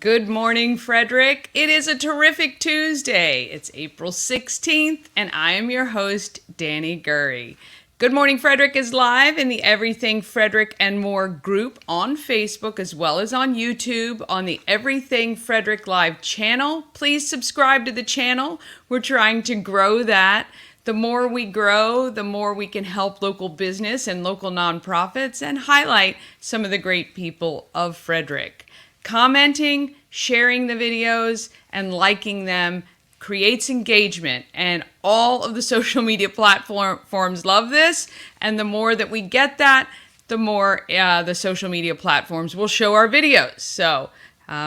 Good morning, Frederick. It is a terrific Tuesday. It's April 16th, and I am your host, Danny Gurry. Good Morning Frederick is live in the Everything Frederick and More group on Facebook, as well as on YouTube on the Everything Frederick Live channel. Please subscribe to the channel. We're trying to grow that. The more we grow, the more we can help local business and local nonprofits and highlight some of the great people of Frederick. Commenting, sharing the videos, and liking them creates engagement, and all of the social media platforms love this, and the more that we get that, the more the social media platforms will show our videos. So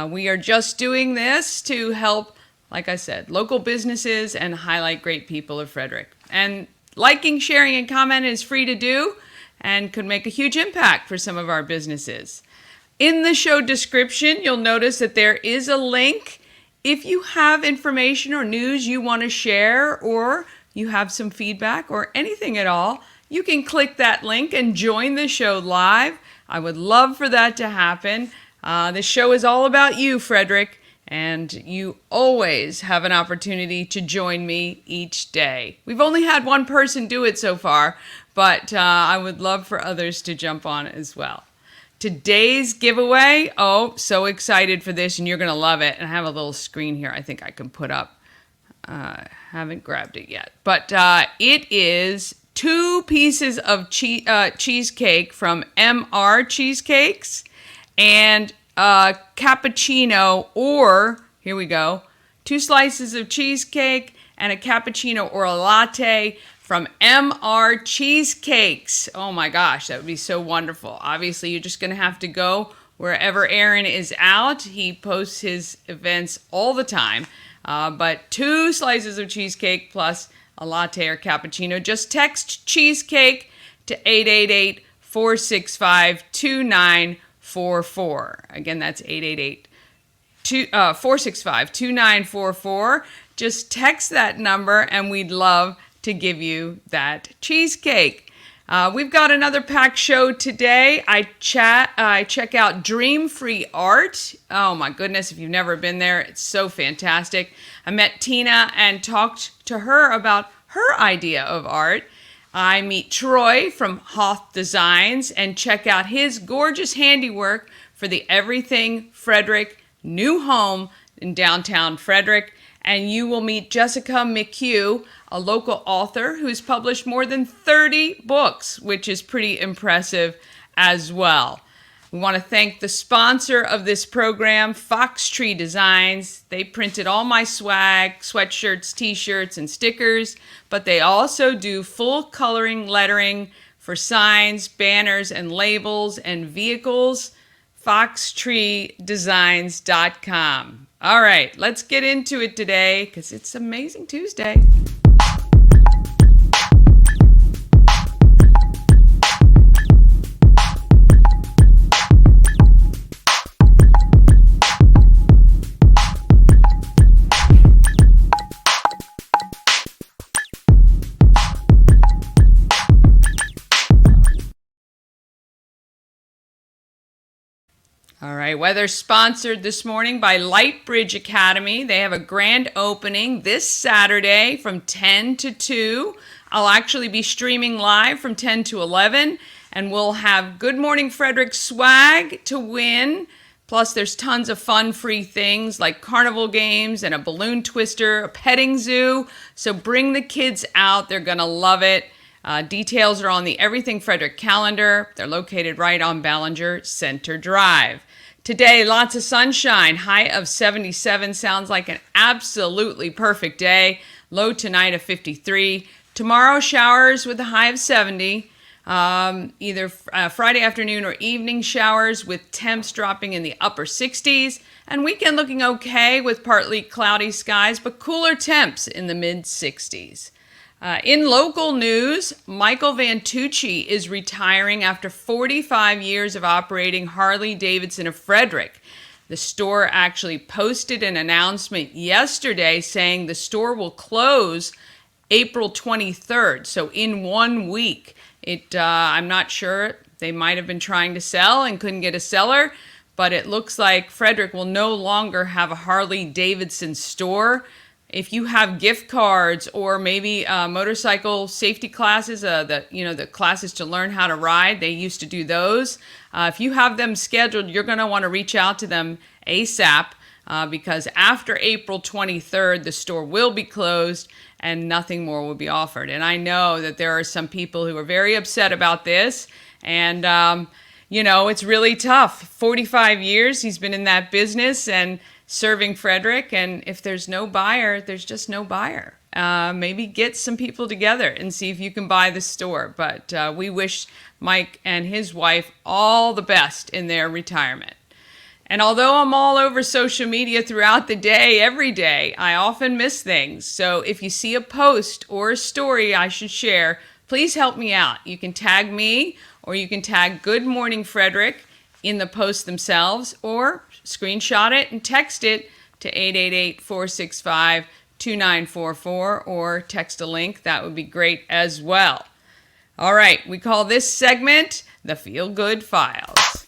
we are just doing this to help, like I said, local businesses and highlight great people of Frederick. And liking, sharing, and commenting is free to do and could make a huge impact for some of our businesses. In the show description, you'll notice that there is a link. If you have information or news you want to share, or you have some feedback or anything at all, you can click that link and join the show live. I would love for that to happen. The show is all about you, Frederick, and you always have an opportunity to join me each day. We've only had one person do it so far, but I would love for others to jump on as well. Today's giveaway, so excited for this, and you're going to love it. And I have a little screen here I think I can put up. Haven't grabbed it yet. But it is 2 pieces of cheesecake from MR Cheesecakes and cappuccino, or, here we go, 2 slices of cheesecake and a cappuccino or a latte from MR Cheesecakes. Oh my gosh, that would be so wonderful. Obviously, you're just going to have to go wherever Aaron is out. He posts his events all the time. But 2 slices of cheesecake plus a latte or cappuccino. Just text cheesecake to 888-465-2944. Again, that's 888-465-2944. Just text that number and we'd love to give you that cheesecake. We've got another packed show today. I check out Dream Free Art. Oh my goodness, if you've never been there, it's so fantastic. I met Tina and talked to her about her idea of art. I meet Troy from HOTH Designs and check out his gorgeous handiwork for the Everything Frederick new home in downtown Frederick. And you will meet Jessica McHugh, a local author who's published more than 30 books, which is pretty impressive as well. We want to thank the sponsor of this program, HOTH Designs. They printed all my swag, sweatshirts, t-shirts, and stickers, but they also do full coloring lettering for signs, banners, and labels and vehicles. HOTHTreeDesigns.com. All right, let's get into it today because it's Amazing Tuesday. All right, weather sponsored this morning by Lightbridge Academy. They have a grand opening this Saturday from 10 to 2. I'll actually be streaming live from 10 to 11, and we'll have Good Morning Frederick swag to win. Plus, there's tons of fun free things like carnival games and a balloon twister, a petting zoo. So bring the kids out. They're going to love it. Details are on the Everything Frederick calendar. They're located right on Ballinger Center Drive. Today, lots of sunshine, high of 77. Sounds like an absolutely perfect day. Low tonight of 53. Tomorrow, showers with a high of 70. Either Friday afternoon or evening showers with temps dropping in the upper 60s. And weekend looking okay with partly cloudy skies, but cooler temps in the mid 60s. In local news, Michael Vantucci is retiring after 45 years of operating Harley-Davidson of Frederick. The store actually posted an announcement yesterday saying the store will close April 23rd, so in 1 week. I'm not sure. They might have been trying to sell and couldn't get a seller, but it looks like Frederick will no longer have a Harley Davidson store. If you have gift cards or maybe motorcycle safety classes, the classes to learn how to ride, they used to do those. If you have them scheduled, you're going to want to reach out to them ASAP because after April 23rd, the store will be closed and nothing more will be offered. And I know that there are some people who are very upset about this, and it's really tough. 45 years he's been in that business and serving Frederick, and if there's no buyer, there's just no buyer. Maybe get some people together and see if you can buy the store. But we wish Mike and his wife all the best in their retirement. And although I'm all over social media throughout the day, every day, I often miss things. So if you see a post or a story I should share, please help me out. You can tag me or you can tag Good Morning Frederick in the post themselves, or screenshot it and text it to 888-465-2944, or text a link. That would be great as well. All right, we call this segment the Feel Good Files.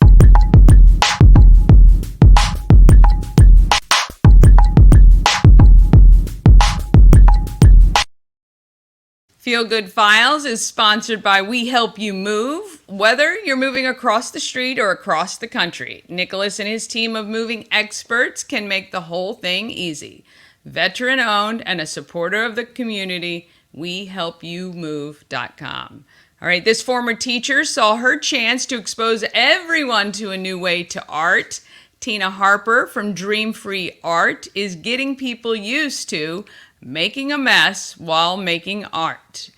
Feel Good Files is sponsored by We Help You Move. Whether you're moving across the street or across the country, Nicholas and his team of moving experts can make the whole thing easy. Veteran owned and a supporter of the community, WeHelpYouMove.com. All right, this former teacher saw her chance to expose everyone to a new way to art. Tina Harper from Dream Free Art is getting people used to making a mess while making art.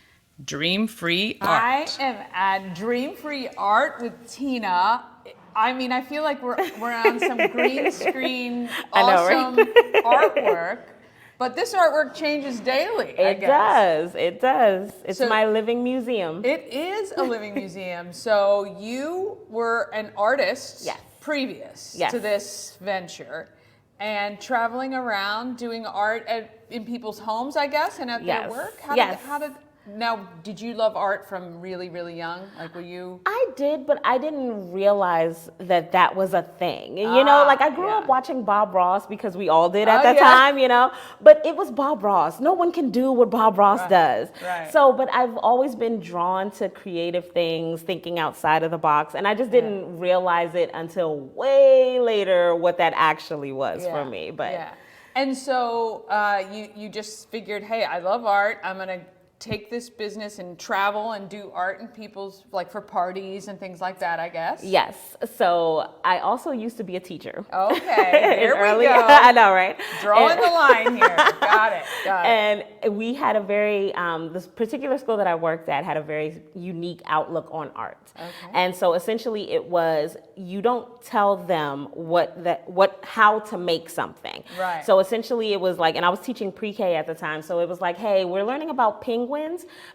Dream Free Art. I am at Dream Free Art with Tina. I mean, I feel like we're on some green screen, awesome artwork. But this artwork changes daily, I guess. It does. It's my living museum. It is a living museum. So you were an artist previous to this venture, and traveling around doing art in people's homes, I guess, and at their work? Now, did you love art from really, really young? Like, were you? I did, but I didn't realize that was a thing. I grew up watching Bob Ross because we all did at that time, but it was Bob Ross. No one can do what Bob Ross does. Right. So, but I've always been drawn to creative things, thinking outside of the box, and I just didn't realize it until way later what that actually was for me. But and so you just figured, hey, I love art. I'm gonna take this business and travel and do art in people's, like, for parties and things like that, I guess. Yes. So I also used to be a teacher. Okay, here we go. I know, right? Drawing the line here. Got it. And we had a very, this particular school that I worked at had a very unique outlook on art. Okay. And so essentially it was, you don't tell them how to make something. Right. So essentially it was like, and I was teaching pre-K at the time, so it was like, hey, we're learning about penguins,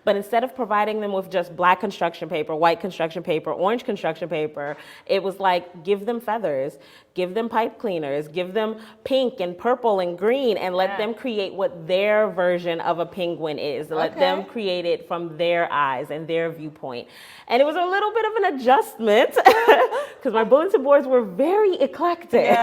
but instead of providing them with just black construction paper, white construction paper, orange construction paper, it was like, give them feathers, give them pipe cleaners, give them pink and purple and green, and let them create what their version of a penguin is. Let them create it from their eyes and their viewpoint. And it was a little bit of an adjustment because my bulletin boards were very eclectic.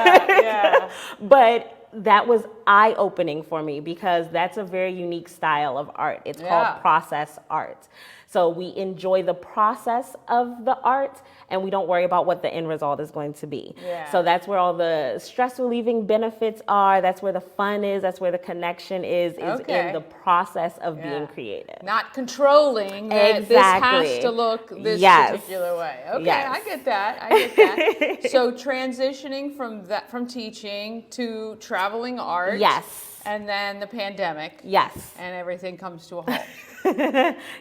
But that was eye-opening for me because that's a very unique style of art. It's called process art. So we enjoy the process of the art and we don't worry about what the end result is going to be. So that's where all the stress relieving benefits are. That's where the fun is. That's where the connection is in the process of being creative. Not controlling that this has to look this particular way. Okay, I get that. So transitioning from teaching to traveling art. And then the pandemic. And everything comes to a halt.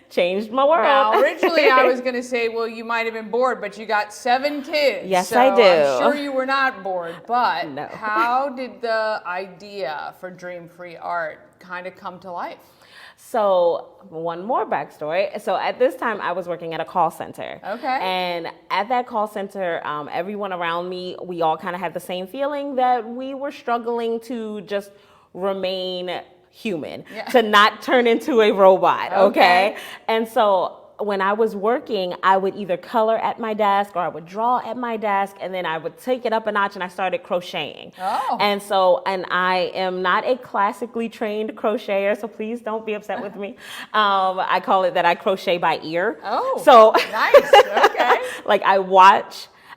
Changed my world. Now, originally I was going to say, well, you might have been bored, but you got 7 kids. Yes, so I do. I'm sure you were not bored, but No. How did the idea for Dream Free Art kind of come to life? So one more backstory. So at this time I was working at a call center. And at that call center, everyone around me, we all kind of had the same feeling that we were struggling to just remain human, to not turn into a robot, okay? And so when I was working, I would either color at my desk or I would draw at my desk, and then I would take it up a notch and I started crocheting. Oh. And I am not a classically trained crocheter, so please don't be upset with me. I call it that I crochet by ear. Oh, so nice. Okay. Like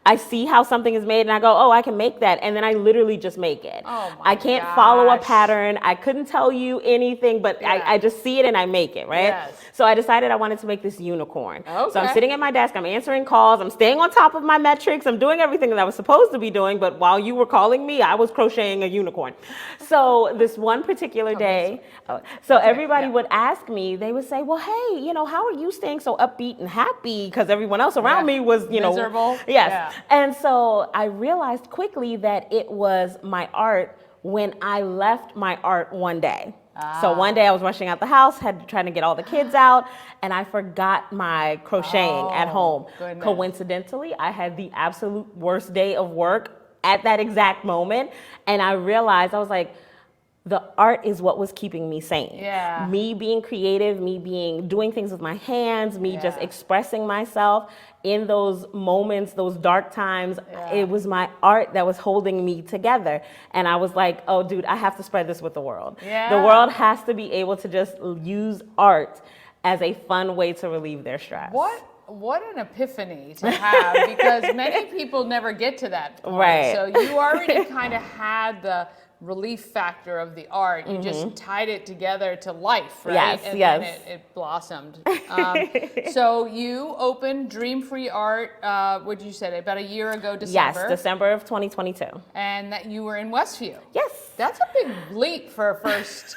I see how something is made and I go, oh, I can make that. And then I literally just make it. Oh my I can't follow a gosh. pattern. I couldn't tell you anything, but Yeah. I just see it and I make it, right? Yes. So I decided I wanted to make this unicorn. Okay. So I'm sitting at my desk, I'm answering calls, I'm staying on top of my metrics, I'm doing everything that I was supposed to be doing, but while you were calling me, I was crocheting a unicorn. So this one particular day, everybody would ask me, they would say, well, hey, how are you staying so upbeat and happy? Because everyone else around me was, miserable. Yes. Yeah. And so I realized quickly that it was my art when I left my art one day. So one day I was rushing out the house, trying to get all the kids out, and I forgot my crocheting at home. Goodness. Coincidentally, I had the absolute worst day of work at that exact moment, and I realized, I was like, the art is what was keeping me sane. Yeah. Me being creative, doing things with my hands, just expressing myself in those moments, those dark times. It was my art that was holding me together. And I was like, oh, dude, I have to spread this with the world. Yeah. The world has to be able to just use art as a fun way to relieve their stress. What an epiphany to have, because many people never get to that point. Right. So you already kind of had the relief factor of the art. You just tied it together to life, right? Yes, and yes. then it blossomed. So you opened Dream Free Art, what did you say, about a year ago, December? Yes, December of 2022. And that you were in Westview. Yes. That's a big leap for a first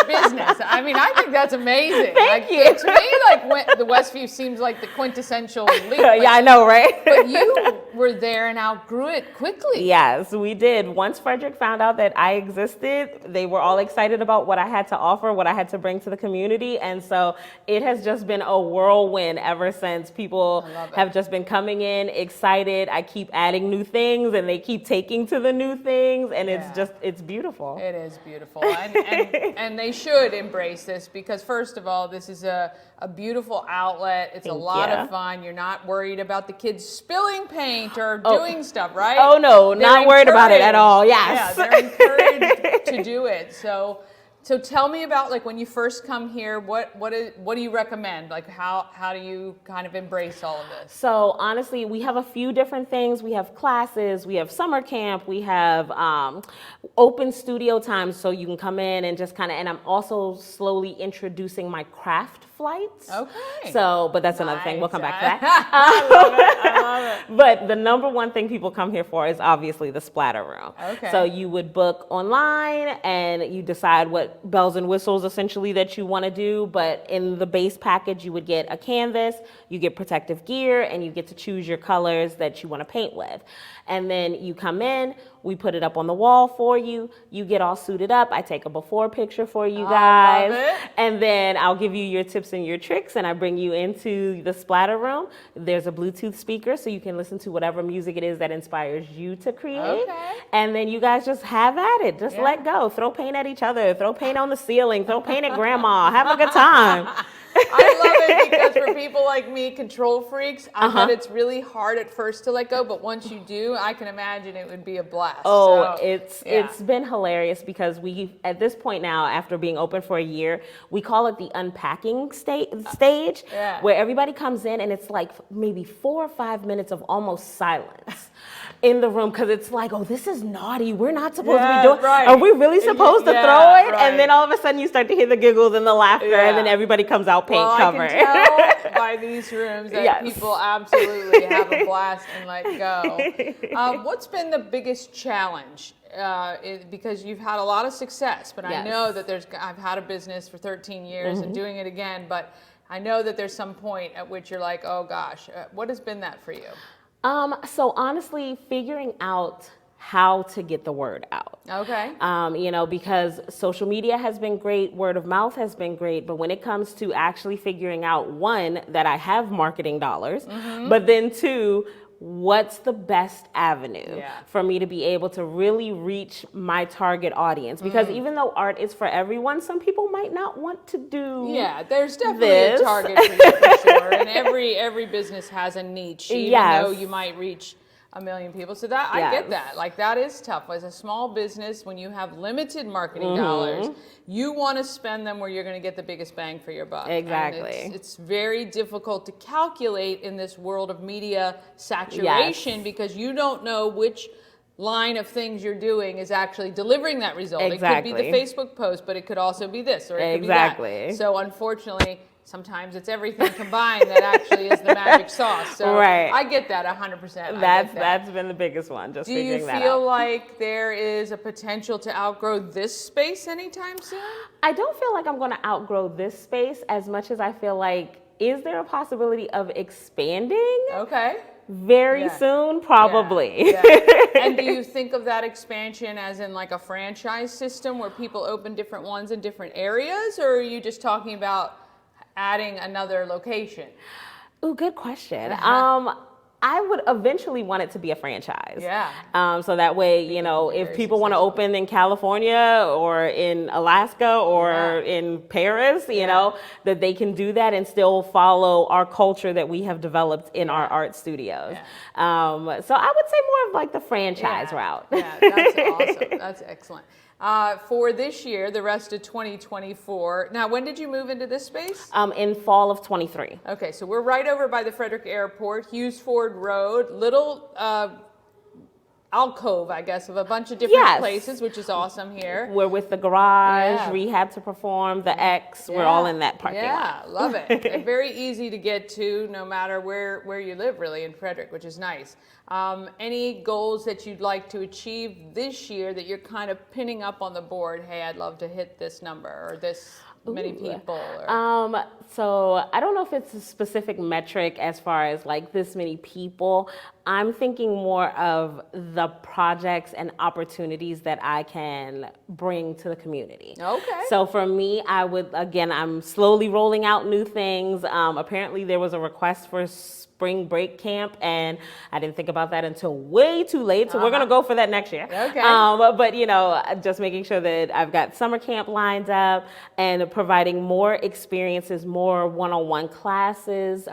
business. I mean, I think that's amazing. Thank you. To me, the Westview seems like the quintessential leap. Yeah, I know, right? But you were there and outgrew it quickly. Yes, we did. Once Frederick found out that I existed, they were all excited about what I had to offer, what I had to bring to the community. And so it has just been a whirlwind ever since. People have just been coming in excited. I keep adding new things and they keep taking to the new things. And it's beautiful. It is beautiful. And they should embrace this, because first of all, this is a beautiful outlet. It's a lot of fun. You're not worried about the kids spilling paint or doing stuff, right? Oh no, not worried about it at all. Yes. Yeah, they're encouraged to do it. So tell me about, like, when you first come here, what do you recommend? Like, how do you kind of embrace all of this? So honestly, we have a few different things. We have classes, we have summer camp, we have open studio times, so you can come in and just and I'm also slowly introducing my craft flights. Okay. So, but that's another thing. We'll come back to that. I love it. But the number one thing people come here for is obviously the splatter room. Okay. So you would book online and you decide what bells and whistles essentially that you want to do. But in the base package, you would get a canvas, you get protective gear, and you get to choose your colors that you want to paint with. And then you come in, we put it up on the wall for you. You get all suited up. I take a before picture for you guys. I love it. And then I'll give you your tips and your tricks, and I bring you into the splatter room. There's a Bluetooth speaker, so you can listen to whatever music it is that inspires you to create. Okay. And then you guys just have at it. Just let go. Throw paint at each other. Throw paint on the ceiling. Throw paint at grandma. Have a good time. I love it, because for people like me, control freaks, I bet it's really hard at first to let go, but once you do, I can imagine it would be a blast. Oh, So, it's been hilarious, because we, at this point now, after being open for a year, we call it the unpacking stage, where everybody comes in and it's like maybe 4 or 5 minutes of almost silence in the room, because it's like, oh, this is naughty. We're not supposed to be doing. Right. Are we really supposed to throw it? Right. And then all of a sudden you start to hear the giggles and the laughter, and then everybody comes out paint covered. I can tell by these rooms that people absolutely have a blast and let go. What's been the biggest challenge? Because you've had a lot of success, but I know that I've had a business for 13 years and doing it again, but I know that there's some point at which you're like, oh gosh, what has been that for you? So honestly, figuring out how to get the word out. Okay. Because social media has been great, word of mouth has been great, but when it comes to actually figuring out, one, that I have marketing dollars, but then two, what's the best avenue for me to be able to really reach my target audience? Because even though art is for everyone, some people might not want to do there's definitely a target for you for sure. And every business has a niche, even though you might reach 1 million people. So that I get that. Like, that is tough. As a small business, when you have limited marketing dollars, you want to spend them where you're going to get the biggest bang for your buck. Exactly. And it's very difficult to calculate in this world of media saturation because you don't know which line of things you're doing is actually delivering that result. Exactly. It could be the Facebook post, but it could also be this, or it could be that. So unfortunately, sometimes it's everything combined that actually is the magic sauce. So I get that 100%. That's been the biggest one, just figuring that out. Do you feel like there is a potential to outgrow this space anytime soon? I don't feel like I'm going to outgrow this space as much as I feel like, is there a possibility of expanding? Very soon, probably. And do you think of that expansion as in like a franchise system where people open different ones in different areas, or are you just talking about adding another location? Ooh, good question. I would eventually want it to be a franchise. So that way, you know, if people want to open in California or in Alaska or in Paris, you know, that they can do that and still follow our culture that we have developed in our art studios. So I would say more of like the franchise route. That's awesome. That's excellent. For this year, the rest of 2024. Now, when did you move into this space? In fall of 23. Okay, so we're right over by the Frederick Airport, Hughes Ford Road, little alcove, I guess, of a bunch of different places, which is awesome here. We're with the garage, Rehab to Perform, the X. We're all in that parking lot. Love it. Very easy to get to, no matter where you live, really, in Frederick, which is nice. Any goals that you'd like to achieve this year that you're kind of pinning up on the board? Hey, I'd love to hit this number or this many people? Or... So I don't know if it's a specific metric as far as like this many people. I'm thinking more of the projects and opportunities that I can bring to the community. So for me, I'm slowly rolling out new things. Apparently there was a request for spring break camp, and I didn't think about that until way too late. So we're going to go for that next year. But you know, just making sure that I've got summer camp lined up and providing more experiences, more one-on-one classes,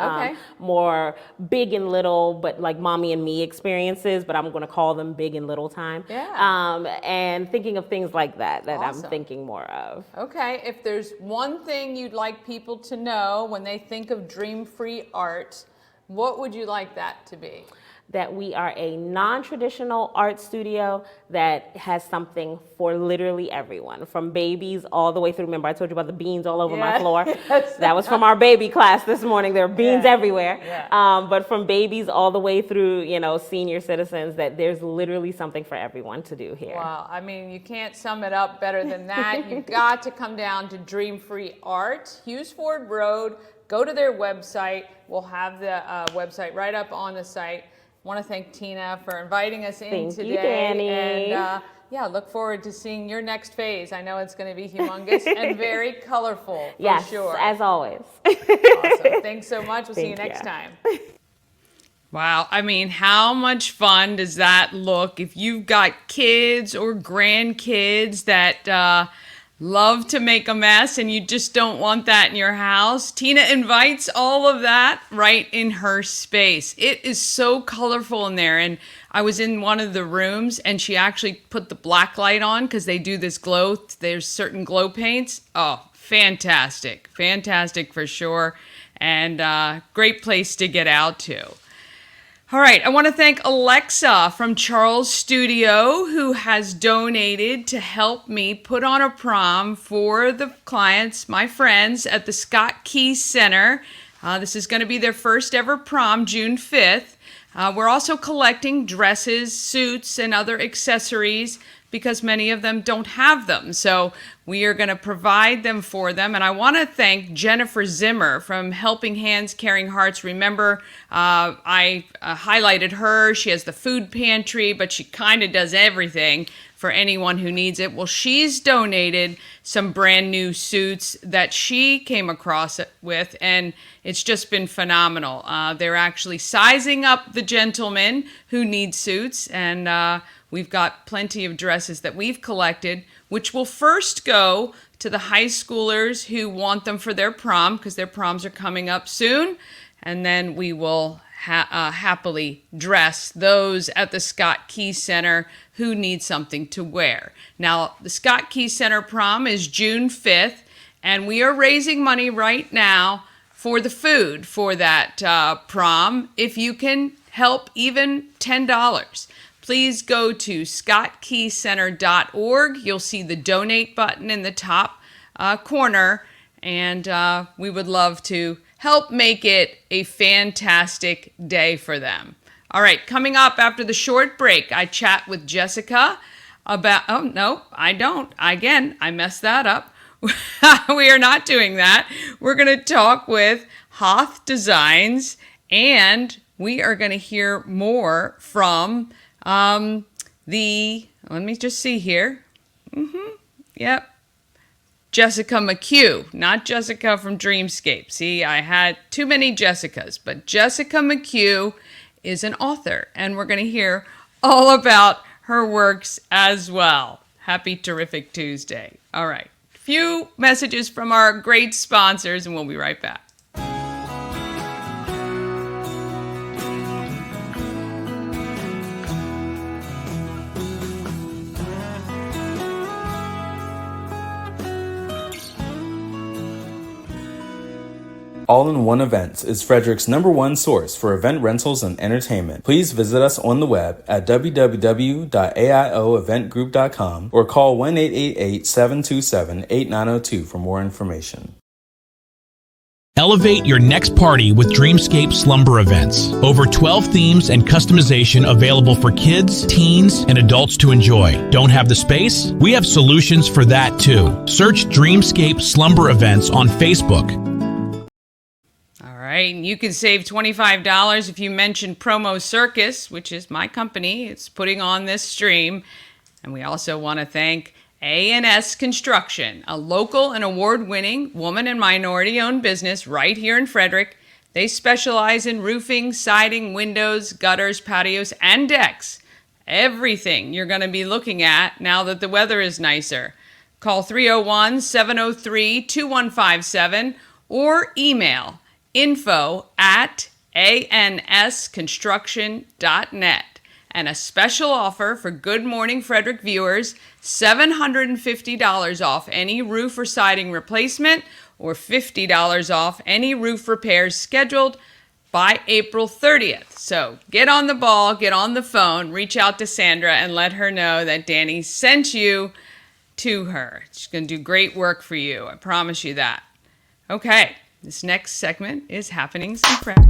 more big and little, but like mommy and me experiences, but I'm going to call them big and little time. And thinking of things like that I'm thinking more of. If there's one thing you'd like people to know when they think of Dream Free Art, what would you like that to be? That we are a non-traditional art studio that has something for literally everyone, from babies all the way through. Remember, I told you about the beans all over my floor? That was from our baby class this morning. There are beans everywhere. But from babies all the way through, you know, senior citizens, that there's literally something for everyone to do here. Wow, I mean, you can't sum it up better than that. You've got to come down to Dream Free Art, Hughes Ford Road. Go to their website. We'll have the website right up on the site. I want to thank Tina for inviting us in today. Thank you, Danny. And look forward to seeing your next phase. I know it's going to be humongous and very colorful, for sure. Yes, as always. Awesome. Thanks so much. We'll see you next time. Wow. I mean, how much fun does that look if you've got kids or grandkids that love to make a mess and you just don't want that in your house? Tina invites all of that right in her space. It is so colorful in there. And I was in one of the rooms and she actually put the black light on because they do this glow. There's certain glow paints. Oh, fantastic. Fantastic for sure. And great place to get out to. All right, I want to thank Alexa from Charles Studio, who has donated to help me put on a prom for the clients, my friends, at the Scott Key Center. This is going to be their first ever prom, June 5th. We're also collecting dresses, suits, and other accessories because many of them don't have them. So we are going to provide them for them. And I want to thank Jennifer Zimmer from Helping Hands, Caring Hearts. Remember, I highlighted her. She has the food pantry, but she kind of does everything for anyone who needs it. Well, she's donated some brand new suits that she came across with, and it's just been phenomenal. They're actually sizing up the gentlemen who need suits, and we've got plenty of dresses that we've collected, which will first go to the high schoolers who want them for their prom, because their proms are coming up soon, and then we will happily dress those at the Scott Key Center who need something to wear. Now, the Scott Key Center prom is June 5th, and we are raising money right now for the food for that prom. If you can help even $10, please go to scottkeycenter.org. You'll see the donate button in the top corner, and we would love to help make it a fantastic day for them. All right, coming up after the short break, I chat with Jessica about, oh, no, I don't. Again, I messed that up. We are not doing that. We're going to talk with HOTH Designs, and we are going to hear more from let me just see here. Yep. Jessica McHugh, not Jessica from Dreamscape. See, I had too many Jessicas, but Jessica McHugh is an author, and we're going to hear all about her works as well. Happy Terrific Tuesday. All right, a few messages from our great sponsors, and we'll be right back. All-in-One Events is Frederick's #1 source for event rentals and entertainment. Please visit us on the web at www.aioeventgroup.com or call 1-888-727-8902 for more information. Elevate your next party with Dreamscape Slumber Events. Over 12 themes and customization available for kids, teens, and adults to enjoy. Don't have the space? We have solutions for that too. Search Dreamscape Slumber Events on Facebook. All right, and you can save $25 if you mention Promo Circus, which is my company. It's putting on this stream. And we also want to thank A&S Construction, a local and award-winning woman and minority-owned business right here in Frederick. They specialize in roofing, siding, windows, gutters, patios, and decks. Everything you're going to be looking at now that the weather is nicer. Call 301-703-2157 or email info@ansconstruction.net. And a special offer for Good Morning Frederick viewers, $750 off any roof or siding replacement or $50 off any roof repairs scheduled by April 30th. So get on the ball, get on the phone, reach out to Sandra and let her know that Danny sent you to her. She's going to do great work for you. I promise you that. Okay. This next segment is Happenings in Frederick.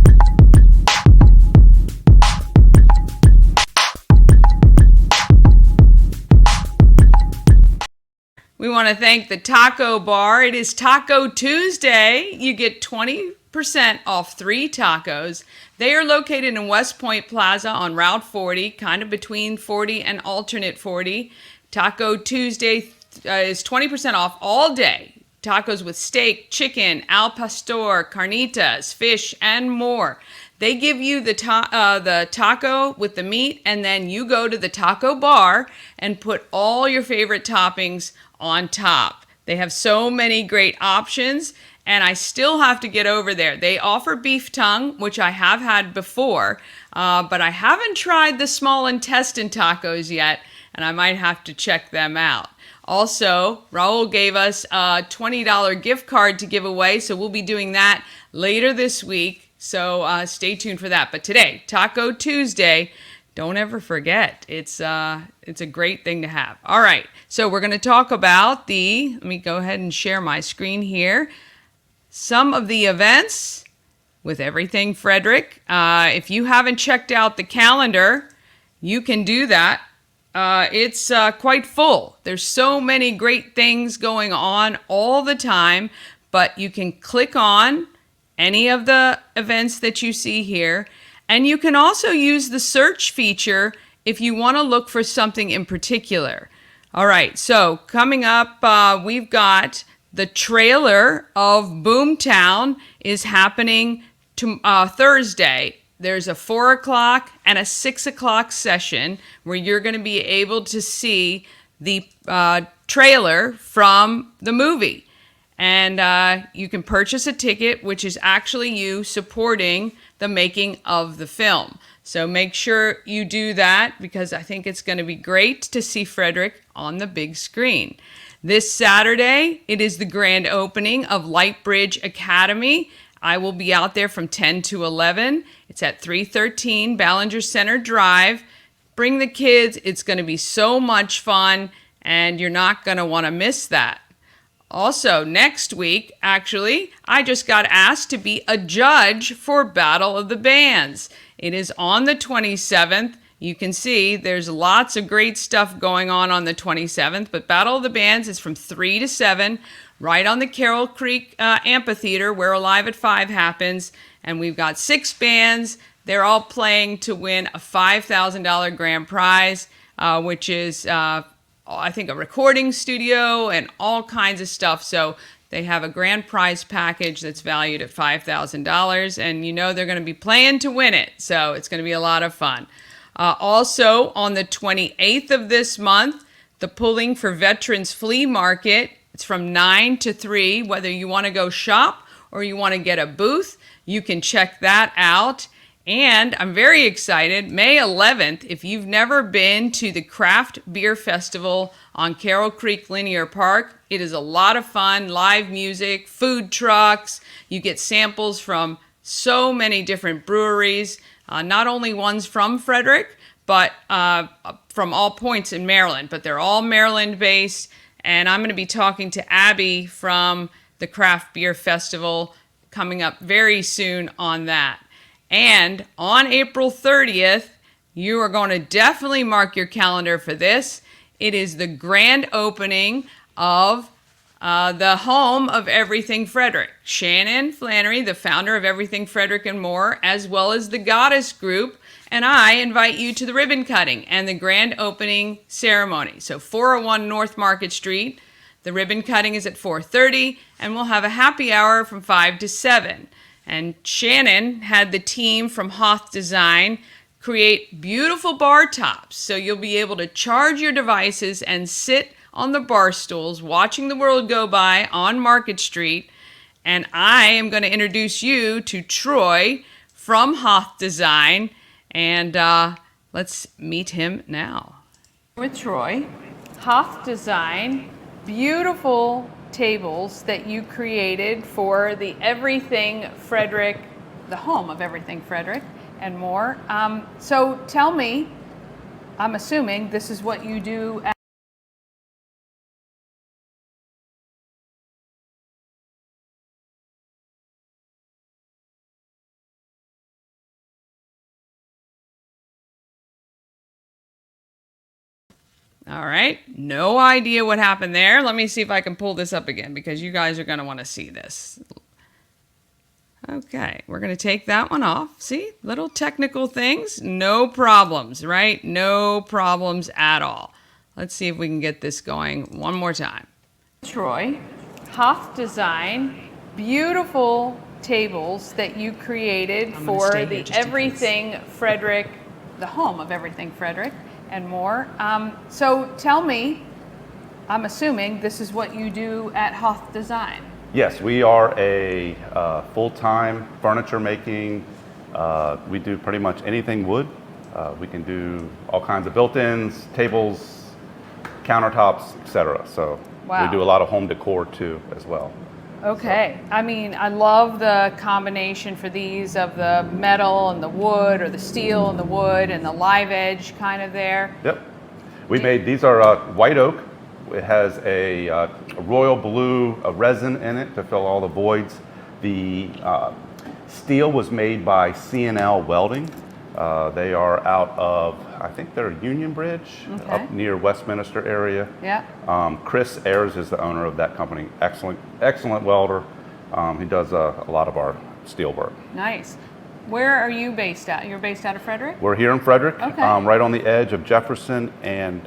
We want to thank the Taco Bar. It is Taco Tuesday. You get 20% off 3 tacos. They are located in West Point Plaza on Route 40, kind of between 40 and alternate 40. Taco Tuesday is 20% off all day. Tacos with steak, chicken, al pastor, carnitas, fish, and more. They give you the taco with the meat, and then you go to the taco bar and put all your favorite toppings on top. They have so many great options, and I still have to get over there. They offer beef tongue, which I have had before, but I haven't tried the small intestine tacos yet, and I might have to check them out. Also, Raul gave us a $20 gift card to give away, so we'll be doing that later this week. So stay tuned for that. But today, Taco Tuesday, don't ever forget. It's a great thing to have. All right, so we're going to talk about let me go ahead and share my screen here. Some of the events with Everything Frederick. If you haven't checked out the calendar, you can do that. It's quite full. There's so many great things going on all the time, but you can click on any of the events that you see here, and you can also use the search feature if you want to look for something in particular. All right, so coming up, we've got the trailer of Boomtown is happening to, Thursday. There's a 4 o'clock and a 6 o'clock session where you're going to be able to see the trailer from the movie. And you can purchase a ticket, which is actually you supporting the making of the film. So make sure you do that because I think it's going to be great to see Frederick on the big screen. This Saturday, it is the grand opening of Lightbridge Academy. I will be out there from 10 to 11. It's at 313 Ballinger Center Drive. Bring the kids. It's going to be so much fun, and you're not going to want to miss that. Also, next week, actually, I just got asked to be a judge for Battle of the Bands. It is on the 27th. You can see there's lots of great stuff going on the 27th, but Battle of the Bands is from 3 to 7, right on the Carroll Creek Amphitheater, where Alive at 5 happens. And we've got 6 bands. They're all playing to win a $5,000 grand prize, which is, I think, a recording studio and all kinds of stuff. So they have a grand prize package that's valued at $5,000, and you know they're going to be playing to win it. So it's going to be a lot of fun. Also, on the 28th of this month, the Pulling for Veterans Flea Market. It's from 9 to 3. Whether you want to go shop or you want to get a booth, you can check that out. And I'm very excited, May 11th, if you've never been to the Craft Beer Festival on Carroll Creek Linear Park, it is a lot of fun, live music, food trucks. You get samples from so many different breweries, not only ones from Frederick, but from all points in Maryland, but they're all Maryland-based. And I'm going to be talking to Abby from the Craft Beer Festival coming up very soon on that. And on April 30th, you are going to definitely mark your calendar for this. It is the grand opening of the home of Everything Frederick. Shannon Flannery, the founder of Everything Frederick and More, as well as the Goddess Group, and I invite you to the ribbon cutting and the grand opening ceremony. So 401 North Market Street. The ribbon cutting is at 4:30, and we'll have a happy hour from 5 to 7. And Shannon had the team from HOTH Design create beautiful bar tops. So you'll be able to charge your devices and sit on the bar stools watching the world go by on Market Street. And I am going to introduce you to Troy from HOTH Design. And let's meet him now. With Troy, HOTH Design, beautiful tables that you created for the Everything Frederick, the home of Everything Frederick and More. So tell me, I'm assuming this is what you do at All right, no idea what happened there. Let me see if I can pull this up again because you guys are going to want to see this. Okay, we're going to take that one off. See, little technical things, no problems, right? No problems at all. Let's see if we can get this going one more time. Troy, HOTH Design, beautiful tables that you created for the Everything Frederick, the home of Everything Frederick and More. So tell me, I'm assuming this is what you do at HOTH Design. Yes, we are a full-time furniture making. We do pretty much anything wood. We can do all kinds of built-ins, tables, countertops, etc. So wow. We do a lot of home decor too as well. Okay, I mean, I love the combination for these of the metal and the wood, or the steel and the wood, and the live edge kind of there. Yep. We made, these are white oak. It has a royal blue resin in it to fill all the voids. The steel was made by C&L Welding. They are out of, I think they're Union Bridge, up near Westminster area. Yeah. Chris Ayers is the owner of that company. Excellent welder. He does a lot of our steel work. Nice. Where are you based at? You're based out of Frederick? We're here in Frederick, okay. Right on the edge of Jefferson and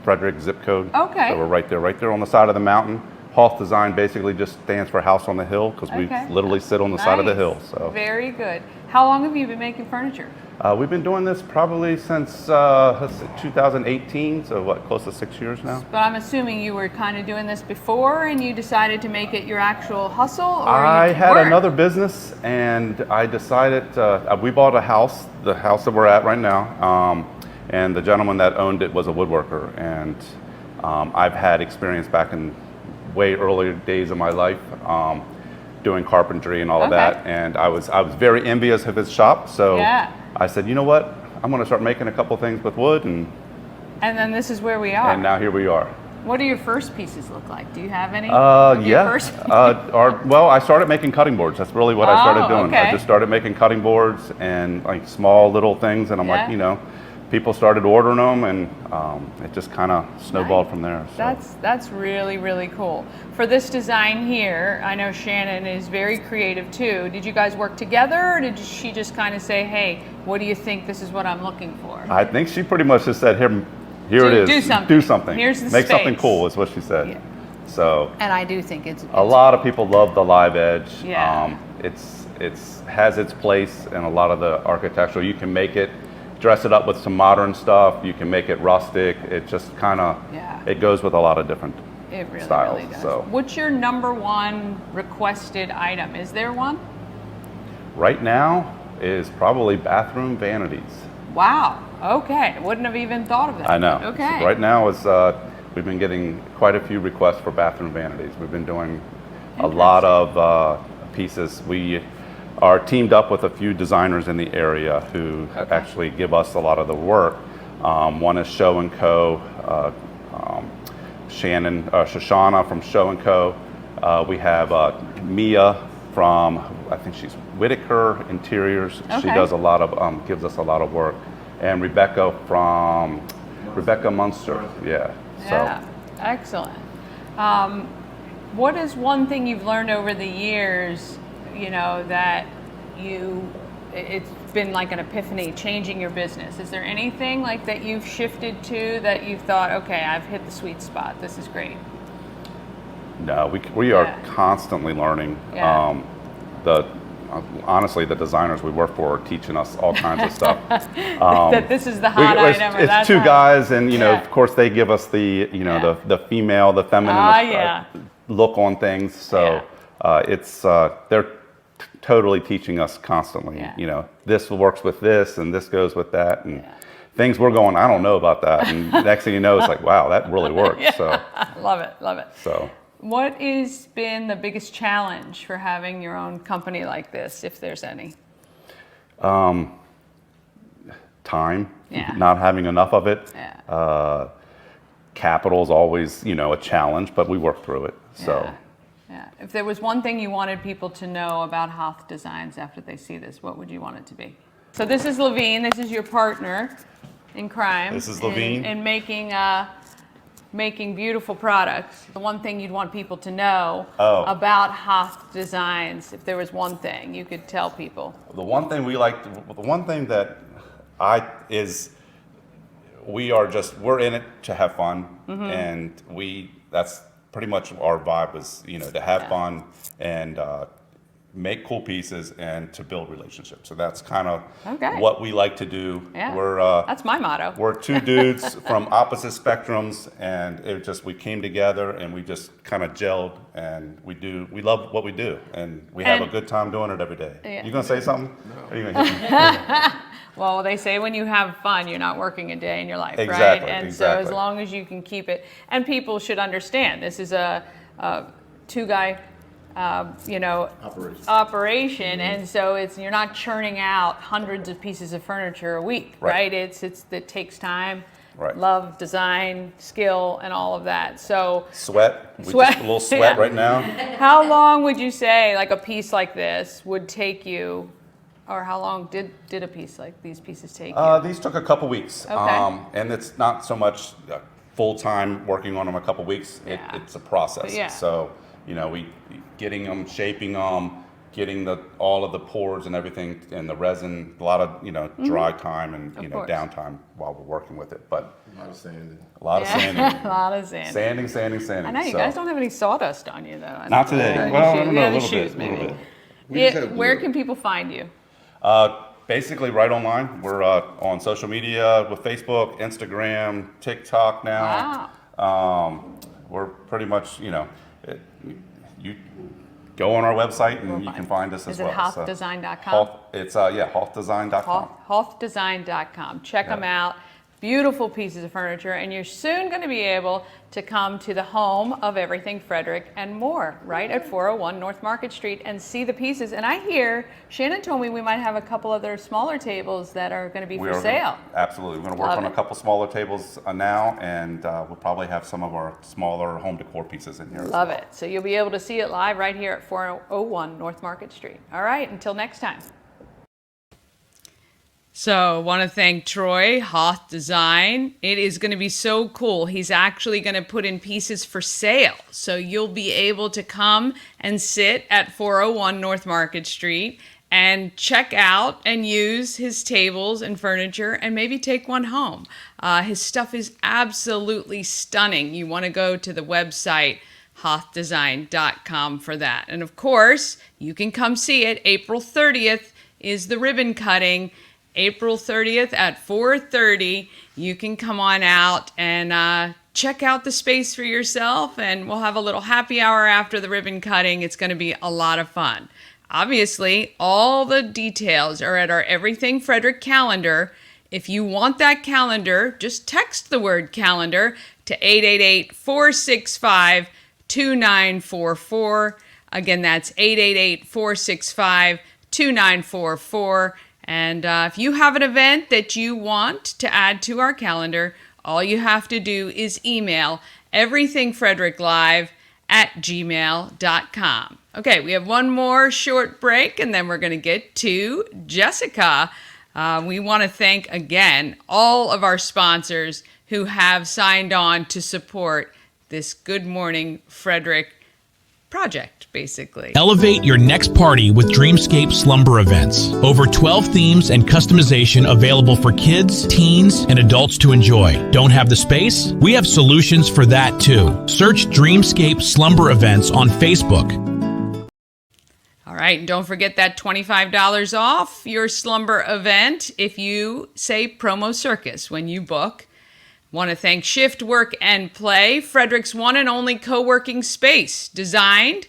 Frederick zip code. Okay. So we're right there on the side of the mountain. HOTH Design basically just stands for House on the Hill because we literally sit on the side of the hill. So very good. How long have you been making furniture? We've been doing this probably since 2018, so what, close to 6 years now? But I'm assuming you were kind of doing this before and you decided to make it your actual hustle? Or I had weren't? another business and I decided, we bought a house, the house that we're at right now, and the gentleman that owned it was a woodworker. And I've had experience back in way earlier days of my life doing carpentry and all of that. And I was very envious of his shop. So I said, you know what? I'm going to start making a couple things with wood. And then this is where we are. And now here we are. What do your first pieces look like? Do you have any? Yeah. Well, I started making cutting boards. That's really what I started doing. Okay. I just started making cutting boards and like small little things. And I'm like, you know, people started ordering them, and it just kind of snowballed from there. So. That's really, really cool. For this design here, I know Shannon is very creative too. Did you guys work together, or did she just kind of say, hey, what do you think? This is what I'm looking for? I think she pretty much just said, here it is. Do something. Here's the space. Make something cool is what she said. Yeah. So. And I do think it's a lot of people love the live edge. Yeah. It's has its place in a lot of the architectural. You can make it, dress it up with some modern stuff. You can make it rustic. It just kind of, it goes with a lot of different styles. Really does. So. What's your #1 requested item? Is there one? Right now is probably bathroom vanities. Wow. Okay. Wouldn't have even thought of that. I know. Okay. So right now is we've been getting quite a few requests for bathroom vanities. We've been doing a lot of pieces. We are teamed up with a few designers in the area who actually give us a lot of the work. One is Show & Co. Shoshana from Show & Co. We have Mia from, I think she's Whitaker Interiors. She does a lot of, gives us a lot of work. And Rebecca Munster. Yeah. Yeah. Excellent. What is one thing you've learned over the years, you know, that it's been like an epiphany changing your business? Is there anything like that you've shifted to that you've thought, okay, I've hit the sweet spot, this is great? No, we are constantly learning. Yeah. Honestly, the designers we work for are teaching us all kinds of stuff. That this is the hot item. It's two guys, and you know, of course, they give us the the female, the feminine look on things. So they're totally teaching us constantly. Yeah. You know, this works with this, and this goes with that, and things we're going, I don't know about that, and next thing you know, it's like, wow, that really works. So love it. So. What has been the biggest challenge for having your own company like this, if there's any? Time, not having enough of it. Capital is always, a challenge, but we work through it. So. Yeah. If there was one thing you wanted people to know about HOTH Designs after they see this, what would you want it to be? So this is Levine. This is your partner in crime. This is Levine. In making beautiful products. The one thing you'd want people to know about HOTH Designs, if there was one thing you could tell people. The one thing that we're in it to have fun, and that's pretty much our vibe is, to have fun and make cool pieces and to build relationships. So that's kind of what we like to do. Yeah. That's my motto. We're two dudes from opposite spectrums, and we came together and we just kind of gelled, and we love what we do, and we have a good time doing it every day. Yeah. You gonna say something? No. Are you gonna hit me? Well, they say when you have fun, you're not working a day in your life, exactly, right? And exactly. so as long as you can keep it, and people should understand, this is a two-guy operation, and so you're not churning out hundreds of pieces of furniture a week, right? It takes time, love, design, skill, and all of that. So sweat. Just a little sweat right now. How long would you say like a piece like this would take you, or how long did a piece like these pieces take you? These took a couple weeks, and it's not so much full time working on them a couple weeks. It's a process. Yeah. So we getting them, shaping them, getting all of the pours and everything and the resin, a lot of dry time and downtime while we're working with it. But a lot of sanding. A lot of sanding. A lot of sanding. Sanding. I know you guys don't have any sawdust on you though. Not today. Well, I don't know, a little shoes, bit. maybe. We just had Where blue. can people find you? Basically, right online. We're on social media with Facebook, Instagram, TikTok now. Wow. We're pretty much, you go on our website and you can find us as well. Is it HOTHdesign.com? It's HOTHdesign.com. HOTHdesign.com. Check them out. Beautiful pieces of furniture, and you're soon going to be able to come to the home of everything Frederick and more, right at 401 North Market Street, and see the pieces. And I hear Shannon told me we might have a couple other smaller tables that are going to be for sale. Absolutely, we're going to work on a couple smaller tables now, and we'll probably have some of our smaller home decor pieces in here. Love it. So you'll be able to see it live right here at 401 North Market Street. All right, until next time. So, want to thank Troy, HOTH Design. It is going to be so cool. He's actually going to put in pieces for sale. So, you'll be able to come and sit at 401 North Market Street and check out and use his tables and furniture and maybe take one home. His stuff is absolutely stunning. You want to go to the website, HOTHdesign.com, for that. And of course, you can come see it. April 30th is the ribbon cutting. April 30th at 4:30, you can come on out and check out the space for yourself, and we'll have a little happy hour after the ribbon cutting. It's going to be a lot of fun. Obviously, all the details are at our Everything Frederick calendar. If you want that calendar, just text the word calendar to 888-465-2944. Again, that's 888-465-2944. And if you have an event that you want to add to our calendar, all you have to do is email everythingfredericklive@gmail.com. Okay, we have one more short break, and then we're going to get to Jessica. We want to thank again all of our sponsors who have signed on to support this Good Morning Frederick project, basically. Elevate your next party with Dreamscape Slumber Events. Over 12 themes and customization available for kids, teens, and adults to enjoy. Don't have the space? We have solutions for that too. Search Dreamscape Slumber Events on Facebook. All right, and don't forget that $25 off your slumber event if you say Promo Circus when you book. Want to thank Shift Work and Play, Frederick's one and only co-working space designed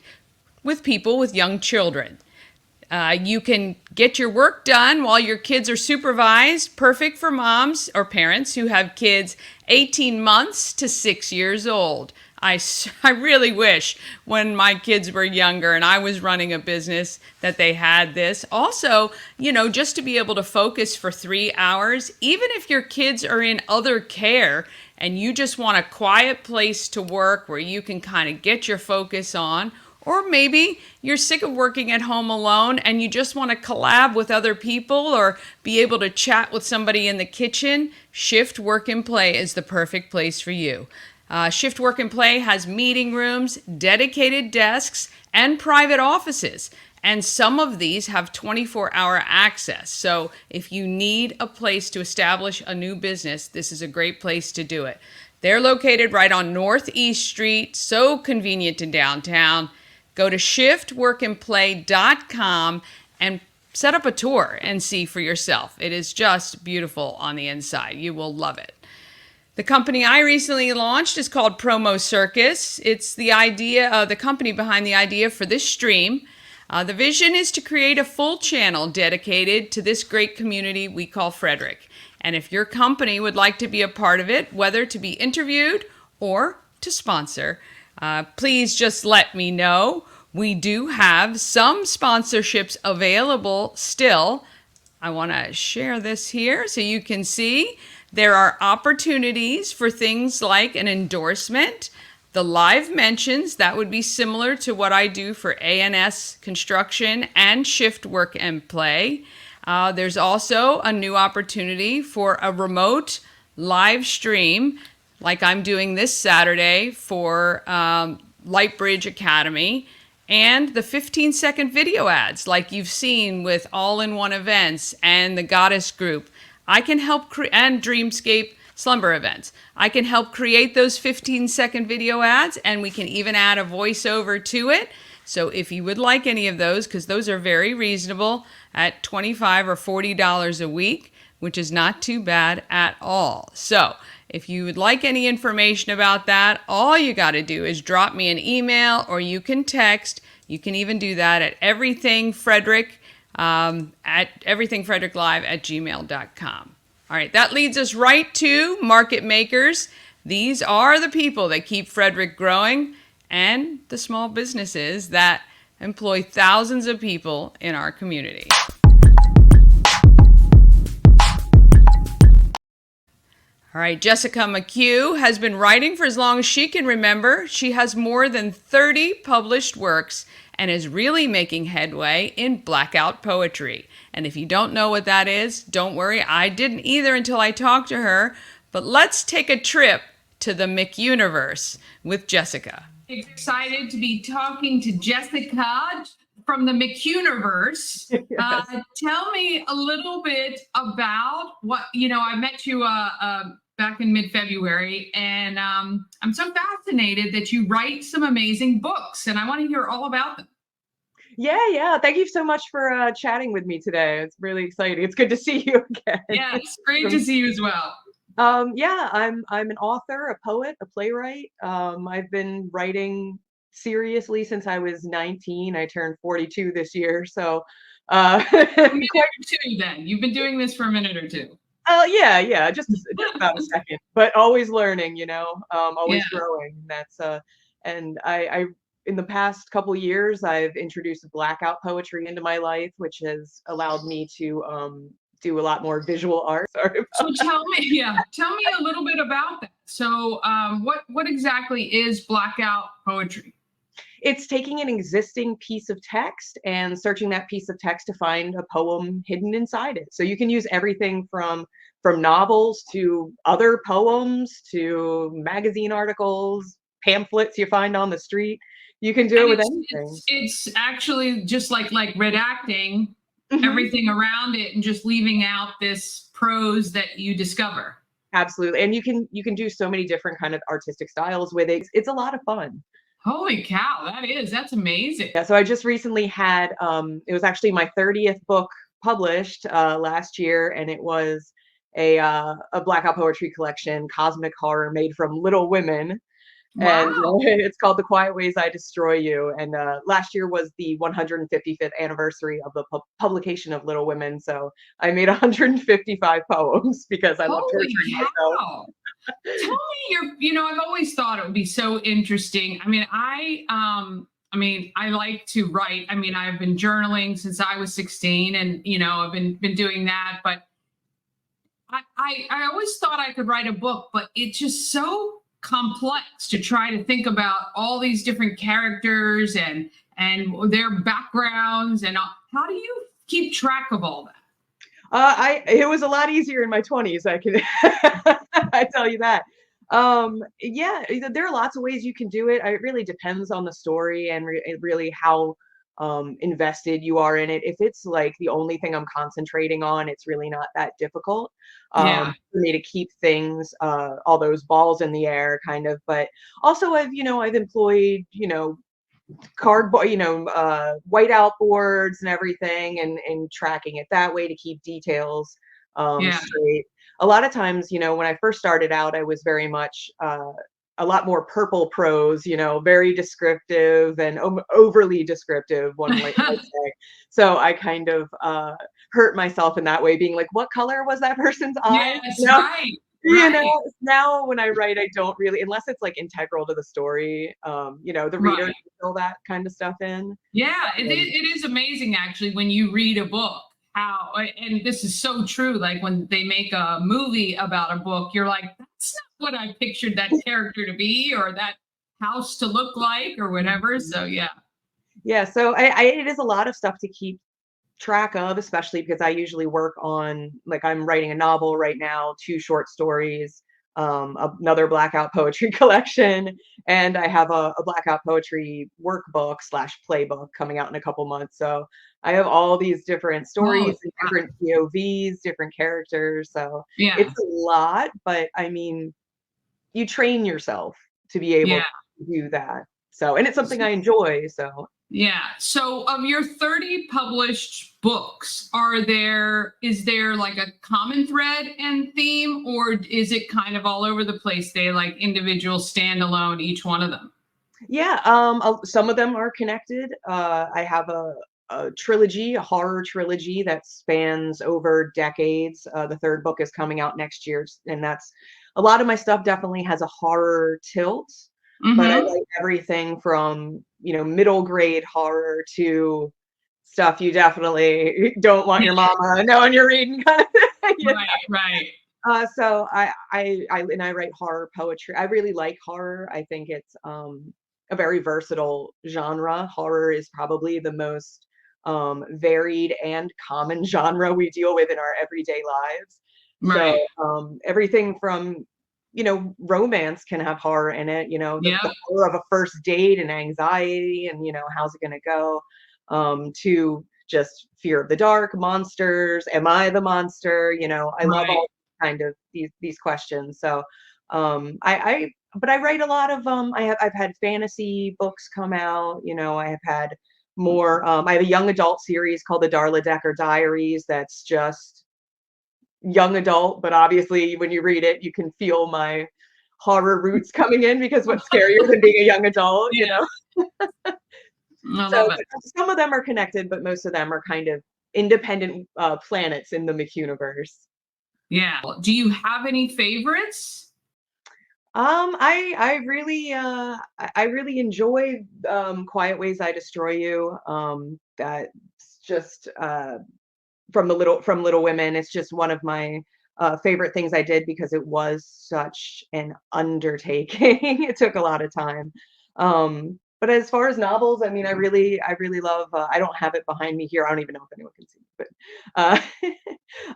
with people with young children. You can get your work done while your kids are supervised, perfect for moms or parents who have kids 18 months to 6 years old. I really wish when my kids were younger and I was running a business that they had this. Also, just to be able to focus for 3 hours, even if your kids are in other care and you just want a quiet place to work where you can kind of get your focus on, or maybe you're sick of working at home alone and you just want to collab with other people or be able to chat with somebody in the kitchen, Shift Work and Play is the perfect place for you. Shift Work and Play has meeting rooms, dedicated desks, and private offices. And some of these have 24-hour access. So if you need a place to establish a new business, this is a great place to do it. They're located right on Northeast Street, so convenient in downtown. Go to shiftworkandplay.com and set up a tour and see for yourself. It is just beautiful on the inside. You will love it. The company I recently launched is called Promo Circus. It's the company behind the idea for this stream. The vision is to create a full channel dedicated to this great community we call Frederick. And if your company would like to be a part of it, whether to be interviewed or to sponsor, please just let me know. We do have some sponsorships available still. I want to share this here so you can see. There are opportunities for things like an endorsement, the live mentions, that would be similar to what I do for A&S Construction and Shift Work and Play. There's also a new opportunity for a remote live stream, like I'm doing this Saturday for Lightbridge Academy. and the 15-second video ads like you've seen with All-in-One Events and the Goddess Group. I can help and Dreamscape Slumber Events. I can help create those 15-second video ads, and we can even add a voiceover to it. So if you would like any of those, because those are very reasonable at $25 or $40 a week, which is not too bad at all. So if you would like any information about that, all you got to do is drop me an email, or you can text. You can even do that at everythingfrederick at everythingfredericklive@gmail.com. All right, that leads us right to market makers. These are the people that keep Frederick growing, and the small businesses that employ thousands of people in our community. All right, Jessica McHugh has been writing for as long as she can remember. She has more than 30 published works and is really making headway in blackout poetry. And if you don't know what that is, don't worry, I didn't either until I talked to her. But let's take a trip to the McHugh-universe with Jessica. Excited to be talking to Jessica from the McHugh-universe. Yes. Tell me a little bit about what, I met you back in mid-February, and I'm so fascinated that you write some amazing books, and I want to hear all about them. Yeah. Thank you so much for chatting with me today. It's really exciting. It's good to see you again. Yeah, it's great to see you as well. Yeah, I'm an author, a poet, a playwright. I've been writing seriously since I was 19. I turned 42 this year, so a minute or two then. You've been doing this for a minute or two. Yeah, just about a second, but always learning, always growing. That's and I in the past couple years, I've introduced blackout poetry into my life, which has allowed me to do a lot more visual art. Sorry. So tell me a little bit about that. So what exactly is blackout poetry? It's taking an existing piece of text and searching that piece of text to find a poem hidden inside it. So you can use everything from novels to other poems to magazine articles, pamphlets you find on the street. You can do it with anything. It's actually just like redacting everything around it and just leaving out this prose that you discover. Absolutely. And you can do so many different kind of artistic styles with it. It's a lot of fun. Holy cow, that's amazing. Yeah, so I just recently had, it was actually my 30th book published last year, and it was a blackout poetry collection, Cosmic Horror, made from Little Women. Wow. And it's called The Quiet Ways I Destroy You. And last year was the 155th anniversary of the publication of Little Women. So I made 155 poems because I love torturing myself. Tell me I've always thought it would be so interesting. I like to write. I've been journaling since I was 16, and I've been doing that, but I always thought I could write a book, but it's just so complex to try to think about all these different characters and their backgrounds, and how do you keep track of all that? It was a lot easier in my 20s. I can I tell you that. Yeah, there are lots of ways you can do it. It really depends on the story and really how invested you are in it. If it's like the only thing I'm concentrating on, it's really not that difficult for me to keep things, all those balls in the air kind of. But also I've employed, cardboard, whiteout boards and everything, and tracking it that way to keep details straight. A lot of times, when I first started out, I was very much a lot more purple prose, very descriptive and overly descriptive, one might say. So I kind of hurt myself in that way, being like, what color was that person's eye? Right. Now when I write, I don't really, unless it's like integral to the story, the reader can fill that kind of stuff in. Yeah, it is amazing actually when you read a book. How, and this is so true, like when they make a movie about a book, you're like, that's not what I pictured that character to be or that house to look like or whatever. So so it is a lot of stuff to keep track of, especially because I usually work on, like, I'm writing a novel right now, 2 short stories, another Blackout poetry collection, and I have a Blackout poetry workbook / playbook coming out in a couple months. So I have all these different stories and different POVs, different characters. So it's a lot, but I mean, you train yourself to be able to do that. So, and it's something I enjoy. So yeah. So of your 30 published books, is there like a common thread and theme, or is it kind of all over the place? They like individual standalone, each one of them? Yeah, some of them are connected. I have a trilogy, a horror trilogy that spans over decades. The third book is coming out next year, and that's a lot of my stuff definitely has a horror tilt. But I like everything from, middle grade horror to stuff you definitely don't want your mama knowing you're reading kind of thing. Right. So I write horror poetry. I really like horror. I think it's a very versatile genre. Horror is probably the most varied and common genre we deal with in our everyday lives. Right. So everything from, romance can have horror in it, the horror of a first date and anxiety and, how's it going to go, to just fear of the dark, monsters, am I the monster? I love all kind of these questions. So but I write a lot of I've had fantasy books come out, I have had more I have a young adult series called the Darla Decker Diaries that's just young adult, but obviously when you read it you can feel my horror roots coming in, because what's scarier than being a young adult, So some of them are connected, but most of them are kind of independent planets in the McHugh-universe. Yeah. Do you have any favorites? I really enjoy Quiet Ways I Destroy You. That's just from Little Women. It's just one of my favorite things I did because it was such an undertaking. It took a lot of time. But as far as novels, I mean, I really love. I don't have it behind me here. I don't even know if anyone can see it, but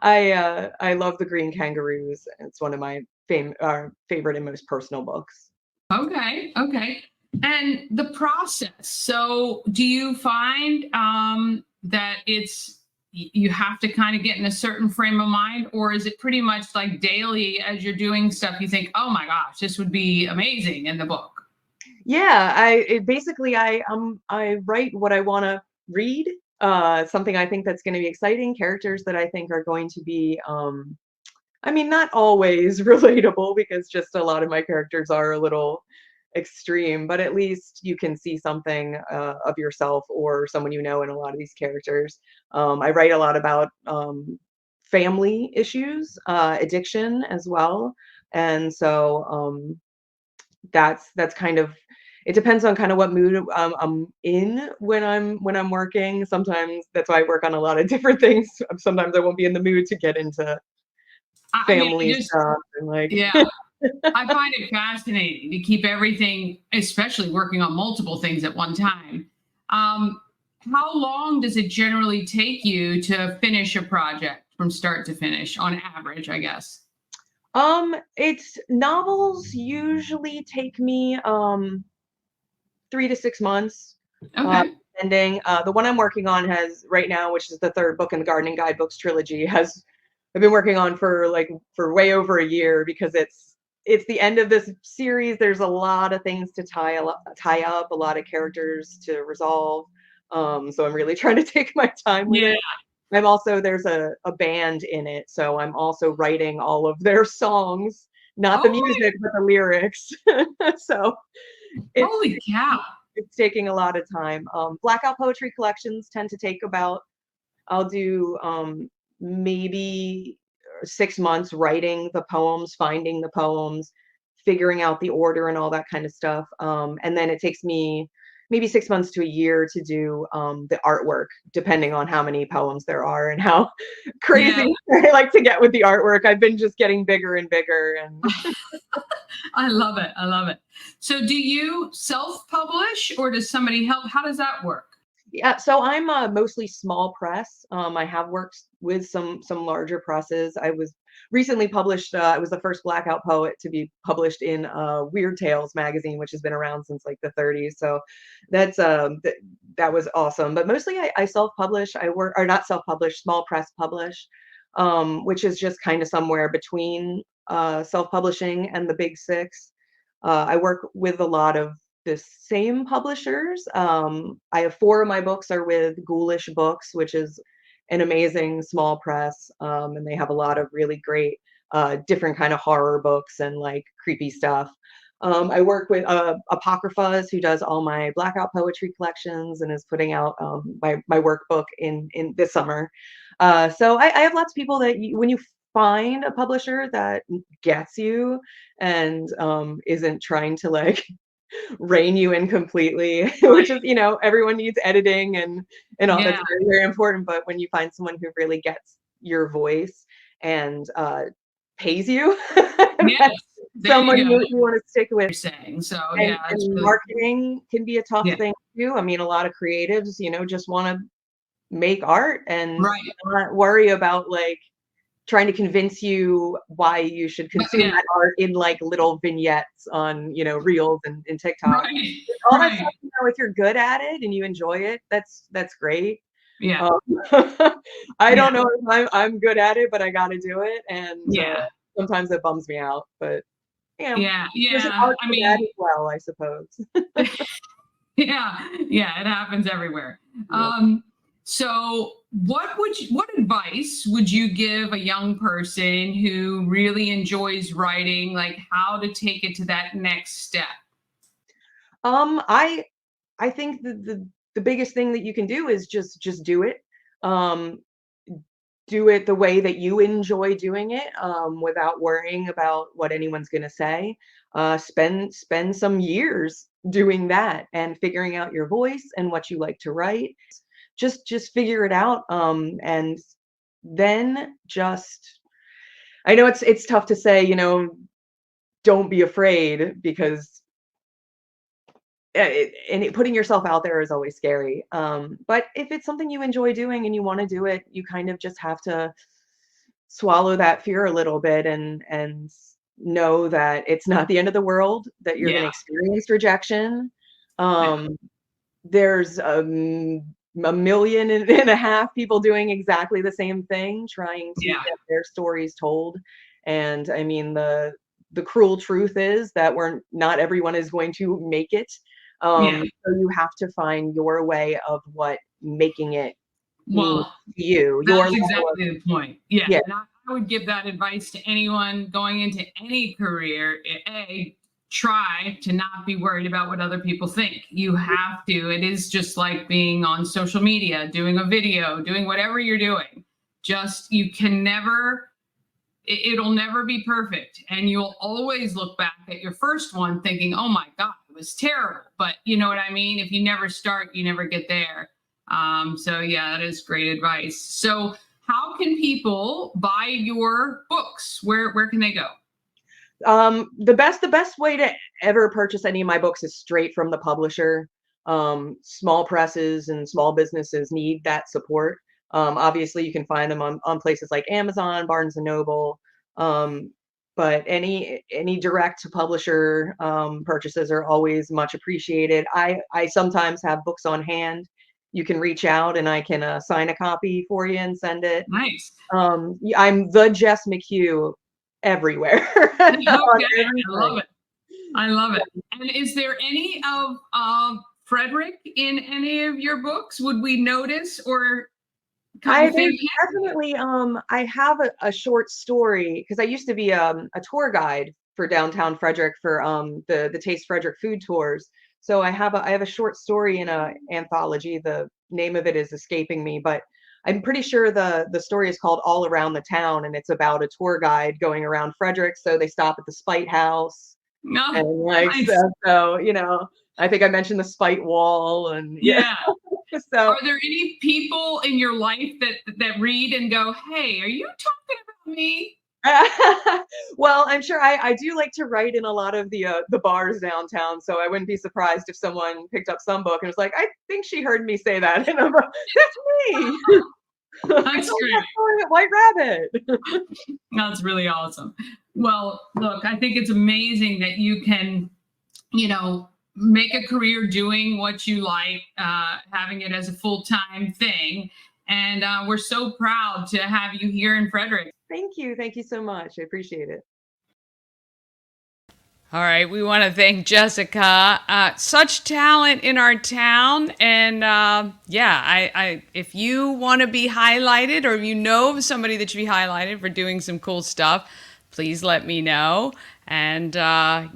I love The Green Kangaroos. It's one of my favorite and most personal books. Okay. And the process. So, do you find that you have to kind of get in a certain frame of mind, or is it pretty much like daily as you're doing stuff, you think, oh my gosh, this would be amazing in the book? Yeah, I write what I want to read, something I think that's going to be exciting, characters that I think are going to be, I mean, not always relatable, because just a lot of my characters are a little extreme, but at least you can see something of yourself or someone in a lot of these characters. I write a lot about family issues, addiction as well, and so that's kind of, it depends on kind of what mood I'm in when I'm working. Sometimes that's why I work on a lot of different things. Sometimes I won't be in the mood to get into family stuff and like. Yeah, I find it fascinating to keep everything, especially working on multiple things at one time. How long does it generally take you to finish a project from start to finish, on average, I guess? It's novels usually take me 3 to 6 months. Okay. Depending. The one I'm working on has right now, which is the third book in the Gardening Guidebooks trilogy, I've been working on for way over a year, because it's the end of this series. There's a lot of things to tie up, a lot of characters to resolve. So I'm really trying to take my time with it. I'm also, there's a band in it, so I'm also writing all of their songs, not the music, but the lyrics. So holy cow, it's taking a lot of time. Blackout poetry collections tend to take about, I'll do maybe 6 months writing the poems, finding the poems, figuring out the order and all that kind of stuff. And then it takes me maybe 6 months to a year to do the artwork, depending on how many poems there are and how crazy I like to get with the artwork. I've been just getting bigger and bigger. And I love it. So do you self-publish, or does somebody help? How does that work? Yeah, so I'm mostly small press. I have worked with some larger presses. I was recently published. I was the first Blackout poet to be published in Weird Tales magazine, which has been around since like the 30s. So that's that was awesome. But mostly I self-publish. I work, or not self-publish, small press publish, which is just kind of somewhere between self-publishing and the big six. I work with a lot of the same publishers. I have 4 of my books are with Ghoulish Books, which is an amazing small press, and they have a lot of really great different kind of horror books and like creepy stuff. I work with Apocryphas, who does all my Blackout poetry collections and is putting out my workbook in this summer. So I have lots of people that when you find a publisher that gets you and isn't trying to like rein you in completely, which is, everyone needs editing and all that's very, very important. But when you find someone who really gets your voice and pays you, someone you want to stick with. Saying so, and marketing can be a tough thing too. I mean, a lot of creatives, just want to make art and not worry about like trying to convince you why you should consume that art in like little vignettes on, Reels and TikTok. All that stuff, if you're good at it and you enjoy it, that's great. Yeah. I don't know if I'm good at it, but I got to do it. And sometimes it bums me out, but there's an art to that as well, I suppose. It happens everywhere. So what advice would you give a young person who really enjoys writing, like how to take it to that next step? I think the biggest thing that you can do is just do it. Do it the way that you enjoy doing it, without worrying about what anyone's going to say. Spend some years doing that and figuring out your voice and what you like to write. Just figure it out, and then I know it's tough to say, don't be afraid, because putting yourself out there is always scary. But if it's something you enjoy doing and you want to do it, you kind of just have to swallow that fear a little bit and know that it's not the end of the world, that you're going to experience rejection. There's 1.5 million people doing exactly the same thing, trying to get their stories told. And I mean, the cruel truth is that not everyone is going to make it. So you have to find your way of what making it means to you. That's exactly the point. And I would give that advice to anyone going into any career. Try to not be worried about what other people think. You have to. It is just like being on social media, doing a video, doing whatever you're doing. You can never, it'll never be perfect. And you'll always look back at your first one thinking, oh my God, it was terrible. But you know what I mean? If you never start, you never get there. So that is great advice. So how can people buy your books? Where can they go? The best way to ever purchase any of my books is straight from the publisher. Small presses and small businesses need that support. Obviously you can find them on places like Amazon, Barnes and Noble. But any direct to publisher purchases are always much appreciated. I sometimes have books on hand. You can reach out and I can sign a copy for you and send it. Nice. I'm the Jess McHugh everywhere. Okay. I love it. And is there any of Frederick in any of your books? Would we notice or definitely I have a short story, because I used to be a tour guide for downtown Frederick for the Taste Frederick food tours. So I have a short story in a anthology. The name of it is escaping me, but I'm pretty sure the story is called All Around the Town, and it's about a tour guide going around Frederick. So they stop at the Spite House and nice. stuff. So, I think I mentioned the Spite Wall and So are there any people in your life that read and go, hey, are you talking about me? Well, I'm sure I do like to write in a lot of the bars downtown, so I wouldn't be surprised if someone picked up some book and was like, I think she heard me say that, and I'm like, that's me. That's great. White rabbit. That's really awesome. Well, look, I think it's amazing that you can, make a career doing what you like, having it as a full-time thing. And we're so proud to have you here in Frederick. Thank you. Thank you so much. I appreciate it. All right, we want to thank Jessica. Such talent in our town, and I if you want to be highlighted, or if you know of somebody that should be highlighted for doing some cool stuff, please let me know. And I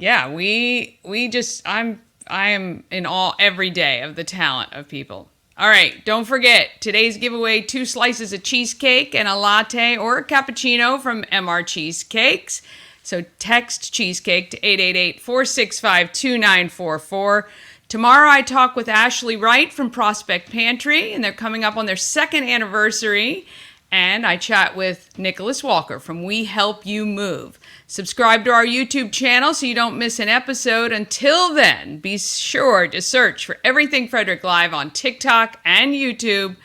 am in awe every day of the talent of people. All right, don't forget today's giveaway: 2 slices of cheesecake and a latte or a cappuccino from MR Cheesecakes. So text cheesecake to 888-465-2944. Tomorrow I talk with Ashley Wright from Prospect Pantry, and they're coming up on their 2nd anniversary. And I chat with Nicholas Walker from We Help You Move. Subscribe to our YouTube channel so you don't miss an episode. Until then, be sure to search for Everything Frederick Live on TikTok and YouTube.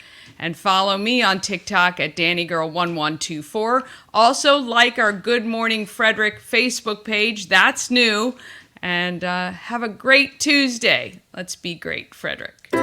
And follow me on TikTok at DannyGirl1124. Also, like our Good Morning Frederick Facebook page. That's new. And have a great Tuesday. Let's be great, Frederick.